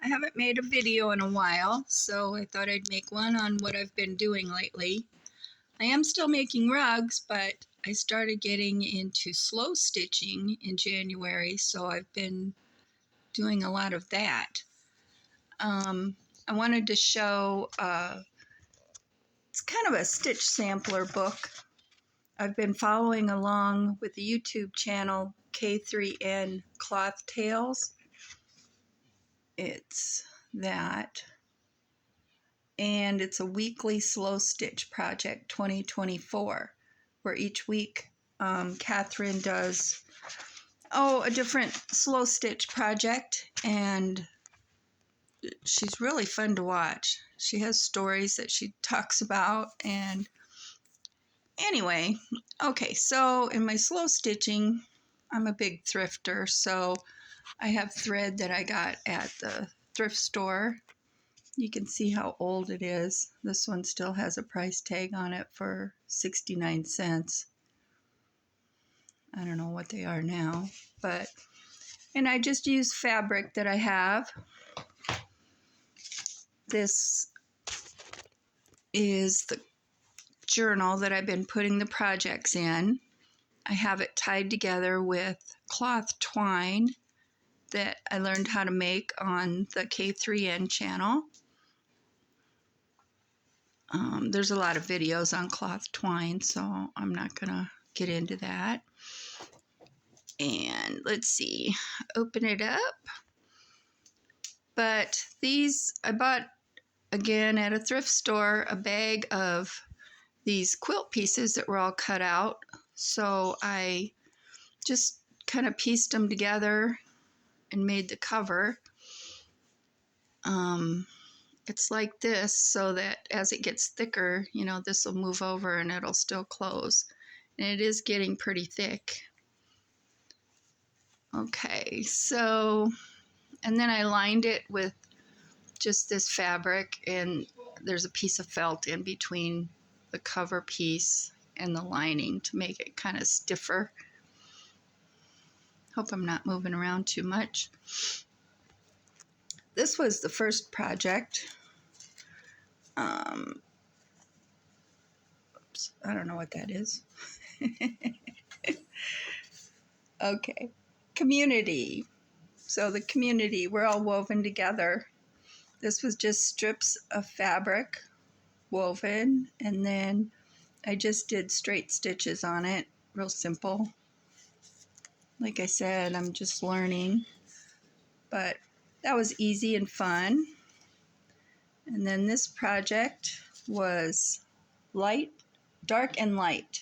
I haven't made a video in a while, so I thought I'd make one on what I've been doing lately. I am still making rugs, but I started getting into slow stitching in January, so I've been doing a lot of that. I wanted to show, it's kind of a stitch sampler book. I've been following along with the YouTube channel K3N Cloth Tales. It's that. And it's a weekly slow stitch project 2024, where each week Catherine does a different slow stitch project, and she's really fun to watch. She has stories that she talks about, and anyway, okay, so in my slow stitching, I'm a big thrifter, so I have thread that I got at the thrift store. You can see how old it is. This one still has a price tag on it for 69 cents. I don't know what they are now, and I just use fabric that I have. This is the journal that I've been putting the projects in. I have it tied together with cloth twine that I learned how to make on the K3N channel. There's a lot of videos on cloth twine, so I'm not going to get into that. And let's see, open it up. But these, I bought, again, at a thrift store, a bag of these quilt pieces that were all cut out. So I just kind of pieced them together and made the cover. It's like this, so that as it gets thicker, you know, this will move over and it'll still close. And it is getting pretty thick. Okay, so, and then I lined it with just this fabric, and there's a piece of felt in between the cover piece and the lining to make it kind of stiffer. Hope I'm not moving around too much. This was the first project. Oops, I don't know what that is. Okay, community. So the community, we're all woven together. This was just strips of fabric woven, and then I just did straight stitches on it, real simple. Like I said, I'm just learning, but that was easy and fun. And then this project was light, dark and light.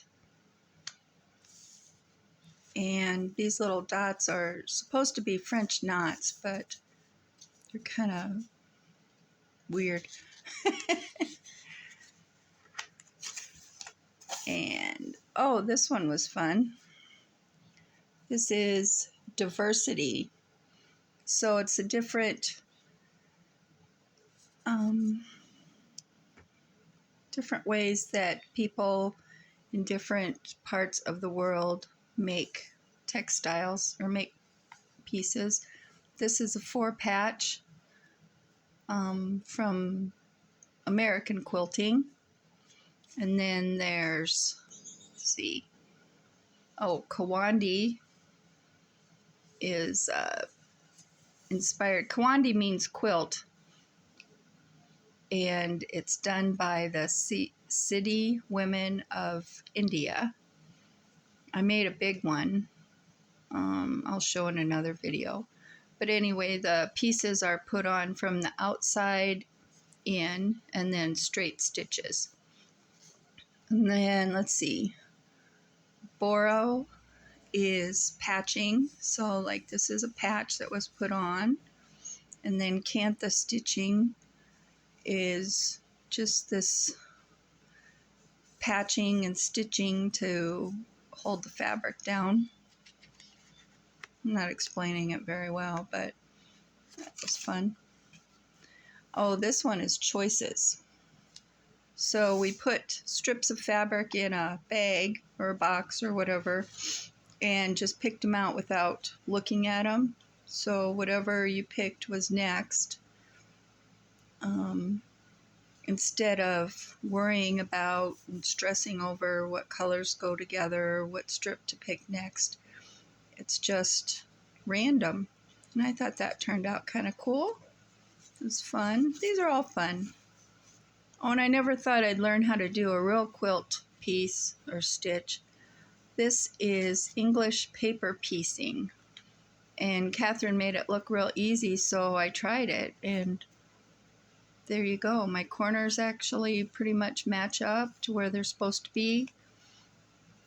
And these little dots are supposed to be French knots, but they're kind of weird. And, oh, this one was fun. This is diversity. So it's a different ways that people in different parts of the world make textiles or make pieces. This is a 4-patch from American Quilting. And then there's, let's see, Kawandi is inspired. Kawandi means quilt, and it's done by the Siddhi women of India. I made a big one. I'll show in another video. But anyway, the pieces are put on from the outside in and then straight stitches. And then, let's see, Boro is patching. So like this is a patch that was put on. And then Kantha stitching is just this patching and stitching to hold the fabric down. I'm not explaining it very well, but that was fun. Oh, this one is choices. So we put strips of fabric in a bag or a box or whatever and just picked them out without looking at them. So whatever you picked was next. instead of worrying about and stressing over what colors go together, what strip to pick next. It's just random. And I thought that turned out kind of cool. It was fun. These are all fun. Oh, and I never thought I'd learn how to do a real quilt piece or stitch. This is English paper piecing. And Catherine made it look real easy, so I tried it. And there you go. My corners actually pretty much match up to where they're supposed to be.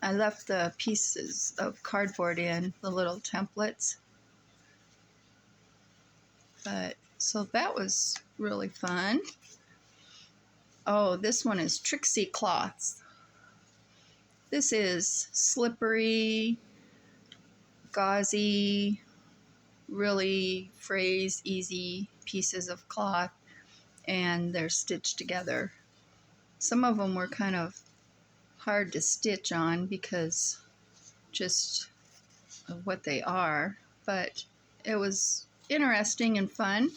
I left the pieces of cardboard in, the little templates. But so that was really fun. Oh, this one is Trixie Cloths. This is slippery, gauzy, really phrase easy pieces of cloth, and they're stitched together. Some of them were kind of hard to stitch on because just of what they are, but it was interesting and fun.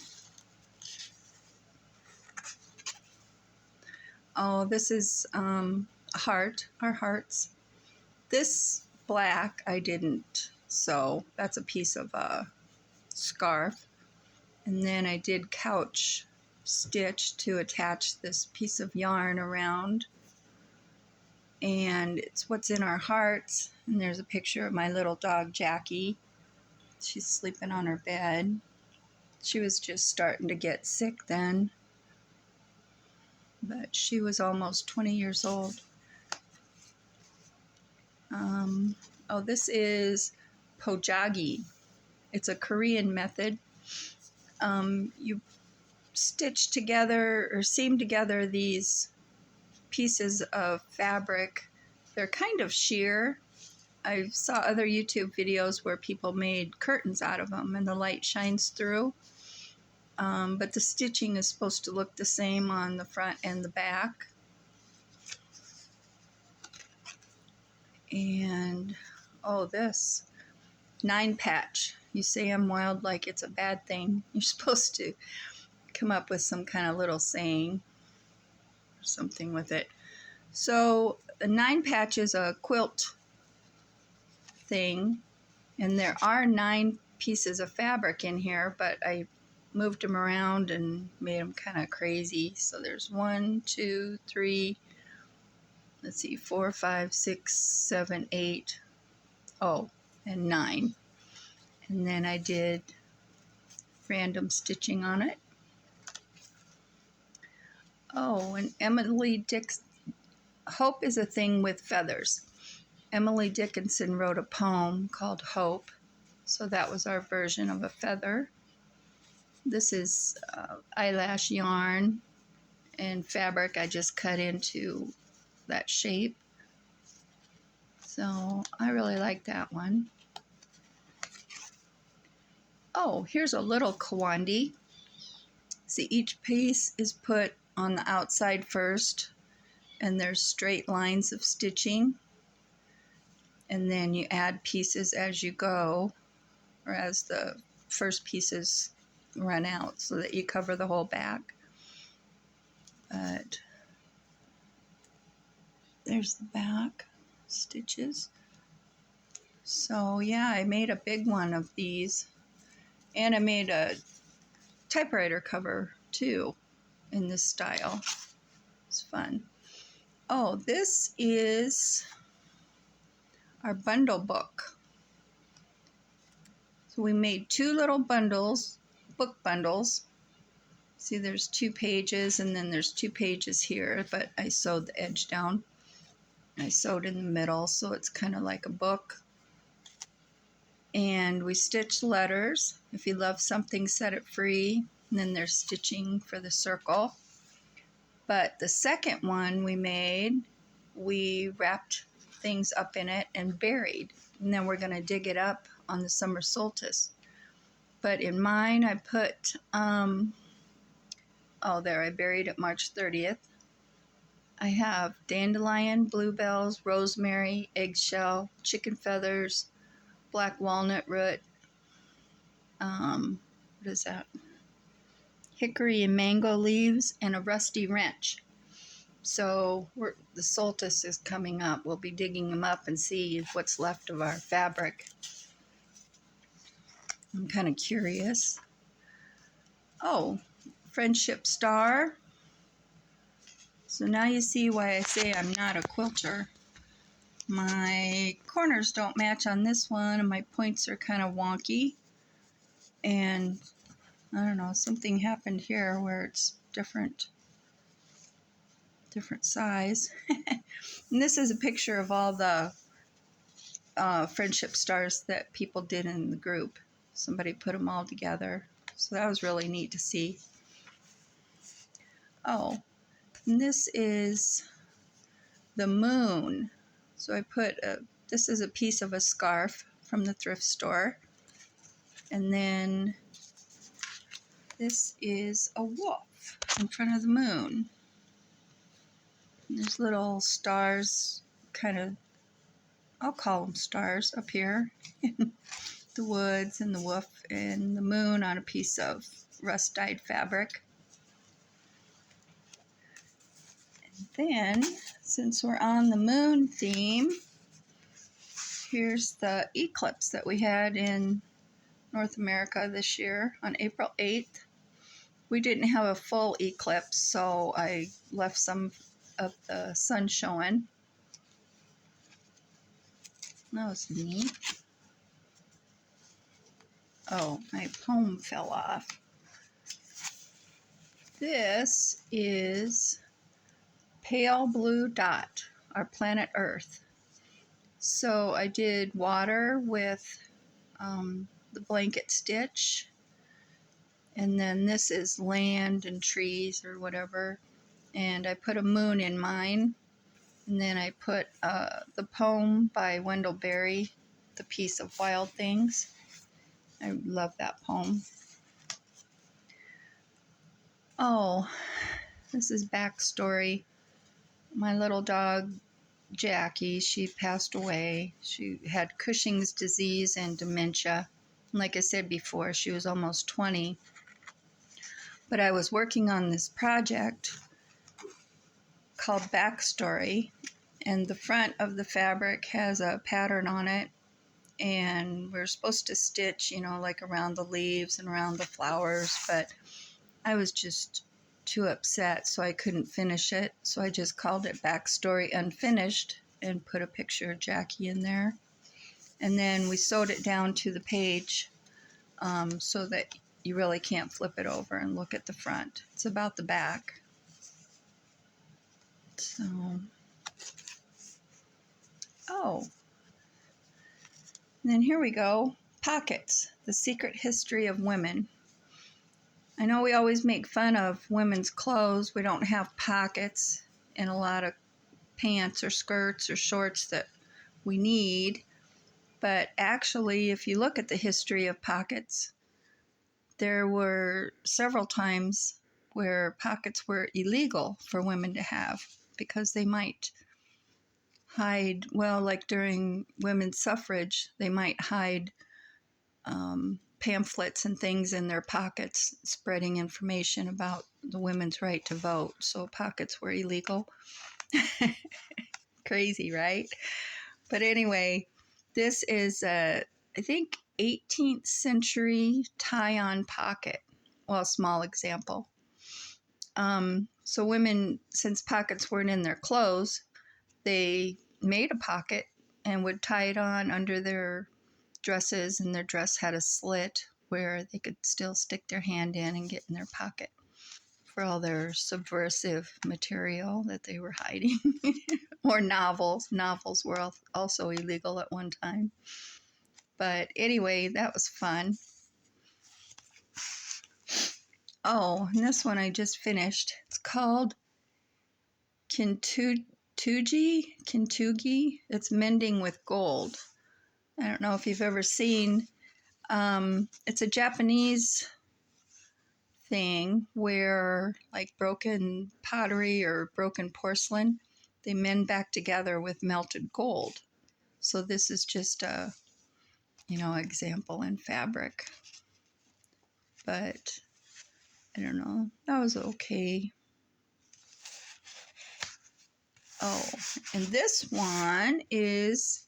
Oh, this is a heart, our hearts. This black I didn't sew. That's a piece of a scarf. And then I did couch stitch to attach this piece of yarn around. And it's what's in our hearts. And there's a picture of my little dog, Jackie. She's sleeping on her bed. She was just starting to get sick then. But she was almost 20 years old. Oh, this is Pojagi. It's a Korean method. You stitch together or seam together these pieces of fabric. They're kind of sheer. I saw other YouTube videos where people made curtains out of them and the light shines through. But the stitching is supposed to look the same on the front and the back. And oh, this 9-patch. You say I'm wild like it's a bad thing. You're supposed to come up with some kind of little saying or something with it. So the 9-patch is a quilt thing, and there are 9 pieces of fabric in here, but I moved them around and made them kind of crazy. So there's 1, 2, 3, let's see, 4, 5, 6, 7, 8, oh, and 9. And then I did random stitching on it. Oh, and Emily Dickinson, Hope is a thing with feathers. Emily Dickinson wrote a poem called Hope, so that was our version of a feather. This is eyelash yarn and fabric I just cut into that shape. So I really like that one. Oh, here's a little Kawandi. See, each piece is put on the outside first, and there's straight lines of stitching. And then you add pieces as you go, or as the first pieces run out, so that you cover the whole back. But there's the back stitches. So yeah, I made a big one of these, and I made a typewriter cover too in this style. It's fun. Oh, this is our bundle book. So we made 2 little bundles, book bundles. See, there's 2 pages, and then there's 2 pages here, but I sewed the edge down. I sewed in the middle, so it's kind of like a book. And we stitched letters. If you love something, set it free. And then there's stitching for the circle. But the second one we made, we wrapped things up in it and buried. And then we're going to dig it up on the summer solstice. But in mine, I put, I buried it March 30th. I have dandelion, bluebells, rosemary, eggshell, chicken feathers, black walnut root. What is that? hickory and mango leaves, and a rusty wrench. So the solstice is coming up. We'll be digging them up and see what's left of our fabric. I'm kind of curious. Oh, friendship star. So now you see why I say I'm not a quilter. My corners don't match on this one, and my points are kind of wonky. And I don't know, something happened here where it's different size. And this is a picture of all the friendship stars that people did in the group. Somebody put them all together. So that was really neat to see. Oh, and this is the moon. So I put this is a piece of a scarf from the thrift store. And then this is a wolf in front of the moon. And there's little stars, kind of, I'll call them stars up here. The woods and the wolf and the moon on a piece of rust-dyed fabric. And then, since we're on the moon theme, here's the eclipse that we had in North America this year on April 8th. We didn't have a full eclipse, so I left some of the sun showing. That was neat. Oh, my poem fell off. This is Pale Blue Dot, our planet Earth. So I did water with the blanket stitch, and then this is land and trees or whatever, and I put a moon in mine, and then I put the poem by Wendell Berry, The Piece of Wild Things. I love that poem. Oh, this is backstory. My little dog Jackie, she passed away. She had Cushing's disease and dementia. Like I said before, she was almost 20. But I was working on this project called Backstory, and the front of the fabric has a pattern on it, and we're supposed to stitch, like around the leaves and around the flowers, but I was just too upset, so I couldn't finish it. So I just called it Backstory Unfinished and put a picture of Jackie in there. And then we sewed it down to the page so that you really can't flip it over and look at the front. It's about the back. So, oh, and then here we go. Pockets, the secret history of women. I know we always make fun of women's clothes. We don't have pockets in a lot of pants or skirts or shorts that we need. But actually, if you look at the history of pockets, there were several times where pockets were illegal for women to have because they might hide, well, like during women's suffrage, they might hide pamphlets and things in their pockets spreading information about the women's right to vote. So pockets were illegal. Crazy, right? But anyway, this is I think 18th century tie-on pocket. Well, a small example. So women, since pockets weren't in their clothes, they made a pocket and would tie it on under their dresses, and their dress had a slit where they could still stick their hand in and get in their pocket for all their subversive material that they were hiding. Or novels. Novels were also illegal at one time. But anyway, that was fun. Oh, and this one I just finished. It's called Kintsugi. It's Mending with Gold. I don't know if you've ever seen. It's a Japanese thing where, like broken pottery or broken porcelain, they mend back together with melted gold. So this is just a, example in fabric. But I don't know. That was okay. Oh, and this one is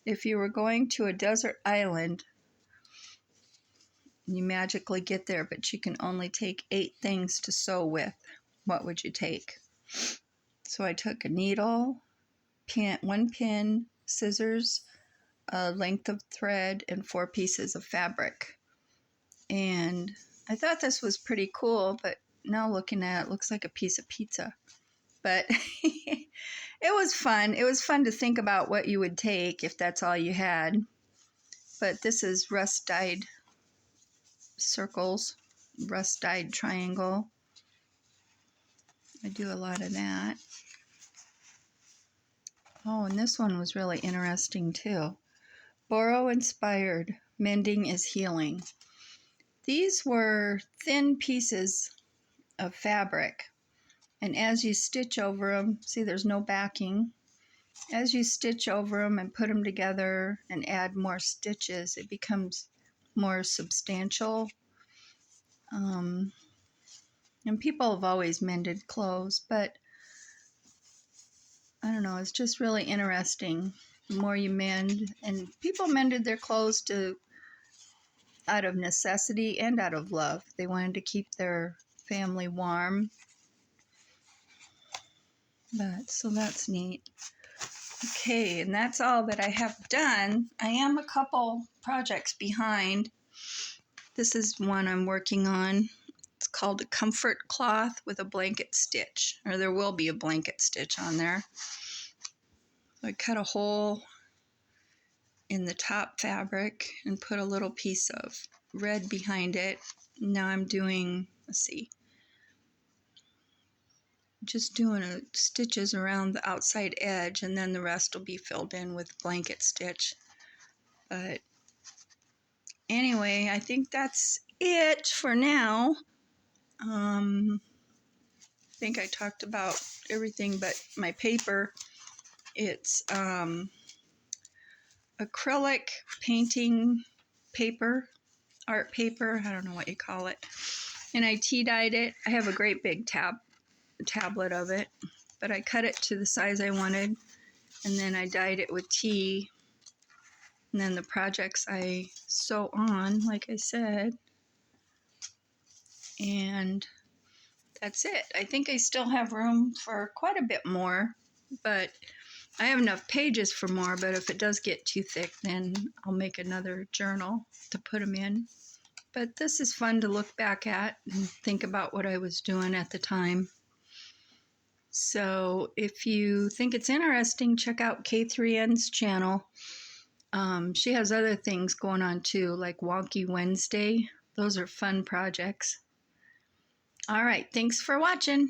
if you were going to a desert island, you magically get there, but you can only take 8 things to sew with. What would you take? So I took a needle, one pin, scissors, a length of thread, and 4 pieces of fabric. And I thought this was pretty cool, but now looking at it, it looks like a piece of pizza. But it was fun. It was fun to think about what you would take if that's all you had. But this is rust dyed circles, rust dyed triangle. I do a lot of that. Oh, and this one was really interesting too. Boro inspired, mending is healing. These were thin pieces of fabric, and as you stitch over them, see there's no backing. As you stitch over them and put them together and add more stitches, it becomes more substantial. And people have always mended clothes, but I don't know, it's just really interesting. The more you mend, and people mended their clothes out of necessity and out of love. They wanted to keep their family warm. So that's neat. Okay, and that's all that I have done. I am a couple projects behind. This is one I'm working on. It's called a comfort cloth with a blanket stitch, or there will be a blanket stitch on there. I cut a hole in the top fabric and put a little piece of red behind it. Now I'm doing, just doing stitches around the outside edge, and then the rest will be filled in with blanket stitch. But anyway, I think that's it for now. I think I talked about everything but my paper. It's acrylic painting paper, art paper, I don't know what you call it. And I tea dyed it. I have a great big tablet of it, but I cut it to the size I wanted, and then I dyed it with tea. And then the projects I sew on, like I said, and that's it. I think I still have room for quite a bit more, but I have enough pages for more, but if it does get too thick, then I'll make another journal to put them in. But this is fun to look back at and think about what I was doing at the time. So if you think it's interesting, check out K3N's channel. She has other things going on too, like Wonky Wednesday. Those are fun projects. All right, thanks for watching.